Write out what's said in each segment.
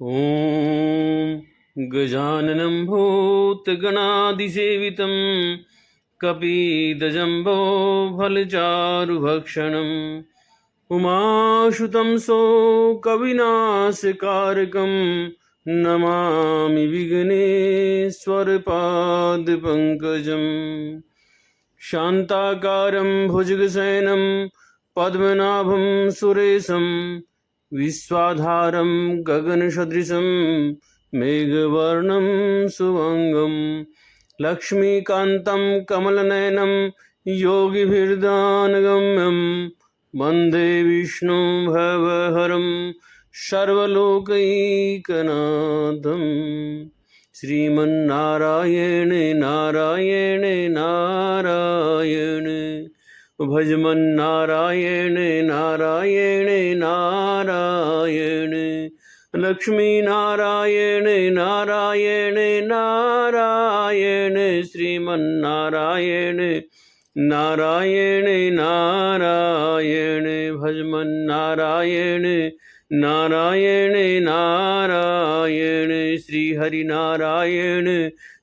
ॐ गजाननं भूतगणाधिसेवितं कपिध्वजम्बो फलचारुभक्षणम् उमासुतं शोकविनाशकारकं नमामि विघ्नेश्वरपादपङ्कजम्। शान्ताकारं भुजगशयनं पद्मनाभं सुरेशं विश्वाधारं गगनसदृशं मेघवर्णं शुभंगं लक्ष्मीकान्तं कमलनयनं योगिभिर्ध्यानगम्यं वन्दे विष्णु भवहरं सर्वलोकैकनाथं। श्रीमन्नारायण नारायण नारायण भजमन्नारायण नारायण नारायण लक्ष्मी नारायण नारायण नारायण श्रीमन्नारायण नारायण नारायण भजमन्नारायण नारायण नारायण श्री हरि नारायण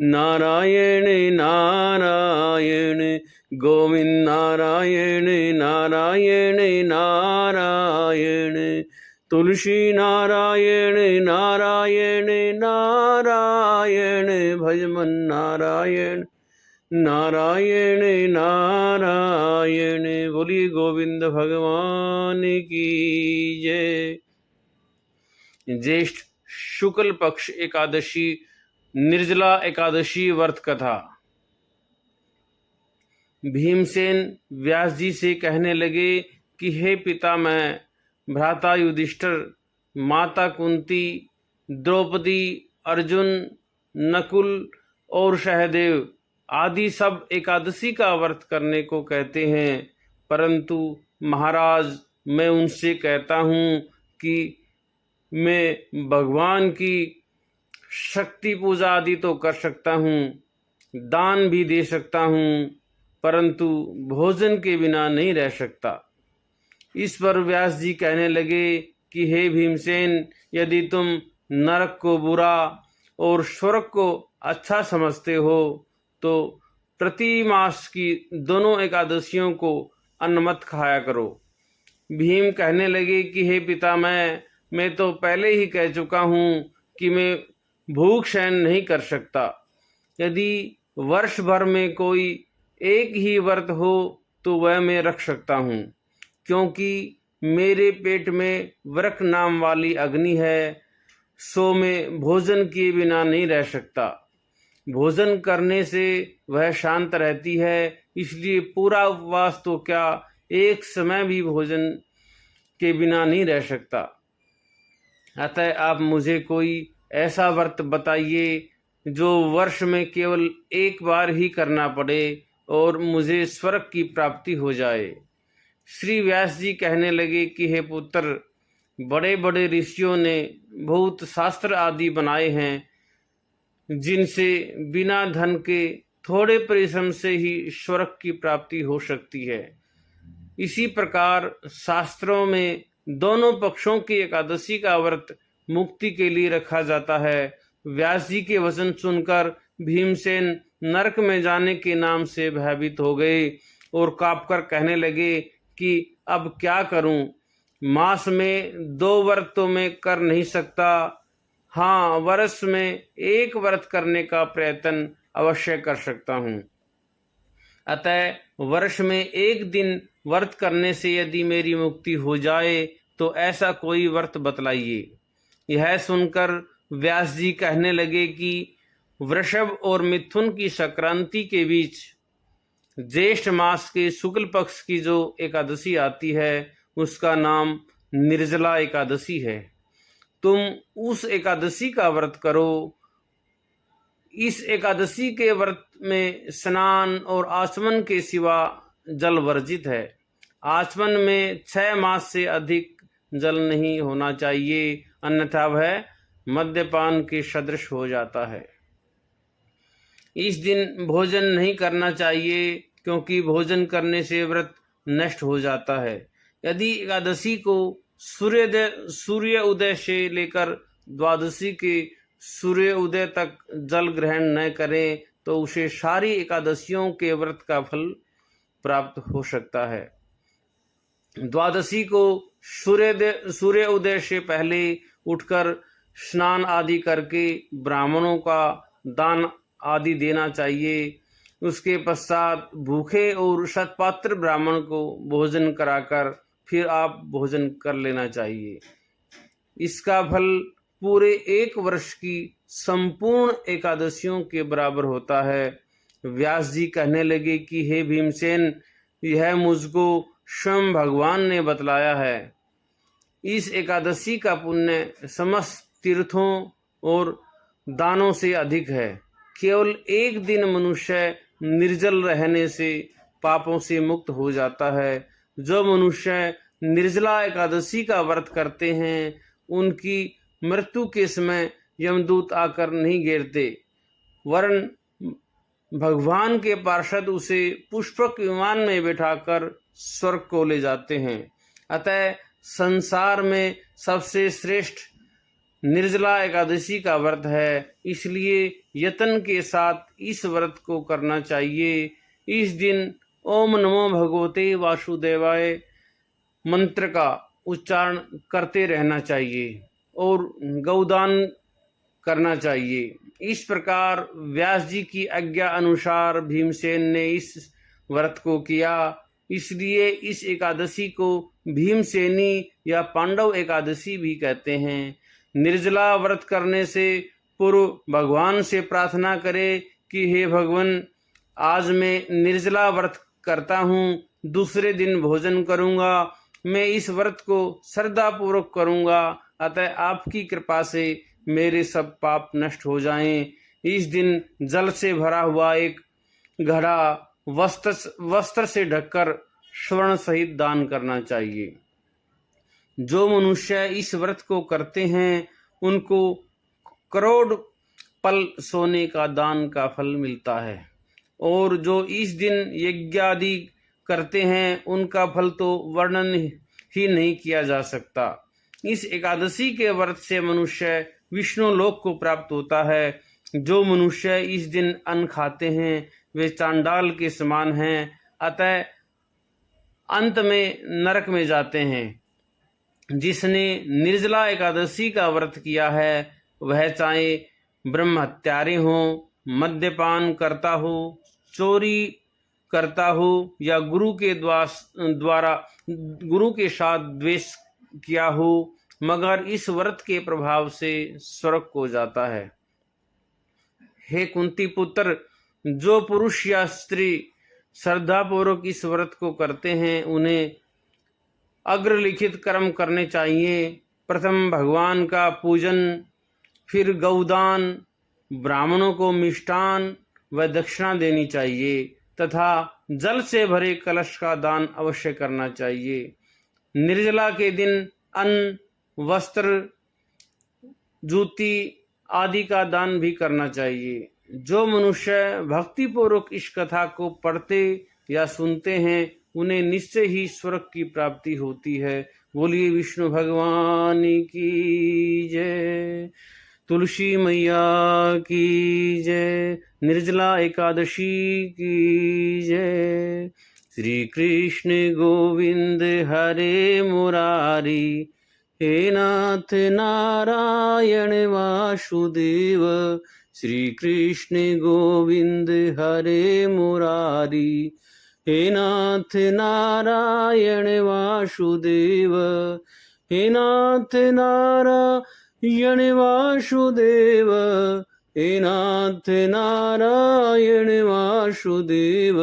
नारायण नारायण गोविंद नारायण नारायण नारायण तुलसी नारायण नारायण नारायण भजमन नारायण नारायण नारायण। बोलिए गोविंद भगवान की जय। ज्येष्ठ शुक्ल पक्ष एकादशी निर्जला एकादशी व्रत कथा। भीमसेन व्यास जी से कहने लगे कि हे पिता, मैं भ्राता युधिष्ठिर, माता कुंती, द्रौपदी, अर्जुन, नकुल और सहदेव आदि सब एकादशी का व्रत करने को कहते हैं, परंतु महाराज मैं उनसे कहता हूँ कि मैं भगवान की शक्ति पूजा आदि तो कर सकता हूँ, दान भी दे सकता हूँ, परंतु भोजन के बिना नहीं रह सकता। इस पर व्यास जी कहने लगे कि हे भीमसेन, यदि तुम नरक को बुरा और स्वर्ग को अच्छा समझते हो तो प्रति मास की दोनों एकादशियों को अन्न मत खाया करो। भीम कहने लगे कि हे पिता, मैं तो पहले ही कह चुका हूँ कि मैं भूख सहन नहीं कर सकता। यदि वर्ष भर में कोई एक ही व्रत हो तो वह मैं रख सकता हूँ, क्योंकि मेरे पेट में वृक नाम वाली अग्नि है, सो मैं भोजन किए बिना नहीं रह सकता। भोजन करने से वह शांत रहती है, इसलिए पूरा उपवास तो क्या, एक समय भी भोजन के बिना नहीं रह सकता। अतः आप मुझे कोई ऐसा व्रत बताइए जो वर्ष में केवल एक बार ही करना पड़े और मुझे स्वर्ग की प्राप्ति हो जाए। श्री व्यास जी कहने लगे कि हे पुत्र, बड़े बड़े ऋषियों ने बहुत शास्त्र आदि बनाए हैं, जिनसे बिना धन के थोड़े परिश्रम से ही स्वर्ग की प्राप्ति हो सकती है। इसी प्रकार शास्त्रों में दोनों पक्षों की एकादशी का व्रत मुक्ति के लिए रखा जाता है। व्यास जी के वचन सुनकर भीमसेन नरक में जाने के नाम से भयभीत हो गए और कांपकर कहने लगे कि अब क्या करूं? मास में 2 व्रत तो मैं कर नहीं सकता, हाँ वर्ष में एक व्रत करने का प्रयत्न अवश्य कर सकता हूँ। अतः वर्ष में एक दिन व्रत करने से यदि मेरी मुक्ति हो जाए तो ऐसा कोई व्रत बतलाइए। यह सुनकर व्यास जी कहने लगे कि वृषभ और मिथुन की संक्रांति के बीच ज्येष्ठ मास के शुक्ल पक्ष की जो एकादशी आती है उसका नाम निर्जला एकादशी है। तुम उस एकादशी का व्रत करो। इस एकादशी के व्रत में स्नान और आचमन के सिवा जल वर्जित है। आचमन में 6 मास से अधिक जल नहीं होना चाहिए, अन्यथा वह मद्यपान के सदृश हो जाता है। इस दिन भोजन नहीं करना चाहिए, क्योंकि भोजन करने से व्रत नष्ट हो जाता है। यदि एकादशी को सूर्य उदय से लेकर द्वादशी के सूर्य उदय तक जल ग्रहण न करें तो उसे सारी एकादशियों के व्रत का फल प्राप्त हो सकता है। द्वादशी को सूर्य उदय से पहले उठकर स्नान आदि करके ब्राह्मणों का दान आदि देना चाहिए। उसके पश्चात भूखे और सत्पात्र ब्राह्मण को भोजन कराकर फिर आप भोजन कर लेना चाहिए। इसका फल पूरे एक वर्ष की संपूर्ण एकादशियों के बराबर होता है। व्यास जी कहने लगे कि हे भीमसेन, यह मुझको स्वयं भगवान ने बतलाया है। इस एकादशी का पुण्य समस्त तीर्थों और दानों से अधिक है। केवल एक दिन मनुष्य निर्जल रहने से पापों से मुक्त हो जाता है। जो मनुष्य निर्जला एकादशी का व्रत करते हैं उनकी मृत्यु के समय यमदूत आकर नहीं घेरते, वरन भगवान के पार्षद उसे पुष्पक विमान में बैठाकर स्वर्ग को ले जाते हैं। अतः संसार में सबसे श्रेष्ठ निर्जला एकादशी का व्रत है, इसलिए यत्न के साथ इस व्रत को करना चाहिए। इस दिन ओम नमो भगवते वासुदेवाय मंत्र का उच्चारण करते रहना चाहिए और गौदान करना चाहिए। इस प्रकार व्यास जी की आज्ञा अनुसार भीमसेन ने इस व्रत को किया। इसलिए इस एकादशी को भीमसेनी या पांडव एकादशी भी कहते हैं। निर्जला व्रत करने से पूर्व भगवान से प्रार्थना करें कि हे भगवान, आज मैं निर्जला व्रत करता हूँ, दूसरे दिन भोजन करूँगा, मैं इस व्रत को श्रद्धा पूर्वक करूँगा, अतः आपकी कृपा से मेरे सब पाप नष्ट हो जाएं। इस दिन जल से भरा हुआ एक घड़ा वस्त्र से ढककर स्वर्ण सहित दान करना चाहिए। जो मनुष्य इस व्रत को करते हैं उनको करोड़ पल सोने का दान का फल मिलता है, और जो इस दिन यज्ञ आदि करते हैं उनका फल तो वर्णन ही नहीं किया जा सकता। इस एकादशी के व्रत से मनुष्य विष्णु लोक को प्राप्त होता है। जो मनुष्य इस दिन अन्न खाते हैं वे चांडाल के समान हैं, अतः अंत में नरक में जाते हैं। जिसने निर्जला एकादशी का व्रत किया है वह चाहे ब्रह्म हत्यारे हो, मद्यपान करता हो, चोरी करता हो या गुरु के साथ द्वेष किया हो, मगर इस व्रत के प्रभाव से स्वर्ग को जाता है। हे कुंती पुत्र, जो पुरुष या स्त्री श्रद्धा पूर्वक इस व्रत को करते हैं उन्हें अग्रलिखित कर्म करने चाहिए। प्रथम भगवान का पूजन, फिर गौदान, ब्राह्मणों को मिष्टान व दक्षिणा देनी चाहिए तथा जल से भरे कलश का दान अवश्य करना चाहिए। निर्जला के दिन अन्न, वस्त्र, जूती आदि का दान भी करना चाहिए। जो मनुष्य भक्ति पूर्वक इस कथा को पढ़ते या सुनते हैं उन्हें निश्चय ही स्वर्ग की प्राप्ति होती है। बोलिए विष्णु भगवान की जय, तुलसी मैया की जय, निर्जला एकादशी की जय। श्री कृष्ण गोविंद हरे मुरारी, हे नाथ नारायण वासुदेव। श्री कृष्ण गोविंद हरे मुरारी, हे नाथ नारायण वासुदेव। हे नाथ नारायण वासुदेव, हे नाथ नारायण वासुदेव।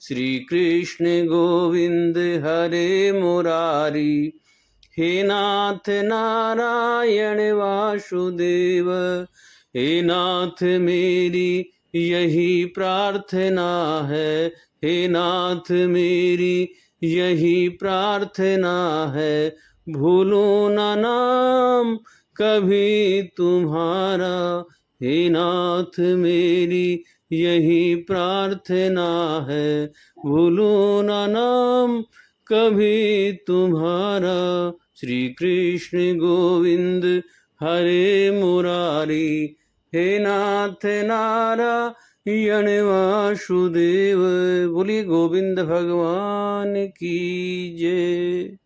श्री कृष्ण गोविंद हरे मुरारी, हे नाथ नारायण वासुदेव। हे नाथ मेरी यही प्रार्थना है, हे नाथ मेरी यही प्रार्थना है। भूलो ना नाम कभी तुम्हारा, हे नाथ मेरी यही प्रार्थना है। भूलो ना नाम कभी तुम्हारा। श्री कृष्ण गोविंद हरे मुरारी, हे नाथ नारायण वासुदेव। बोलिए गोविंद भगवान की जय।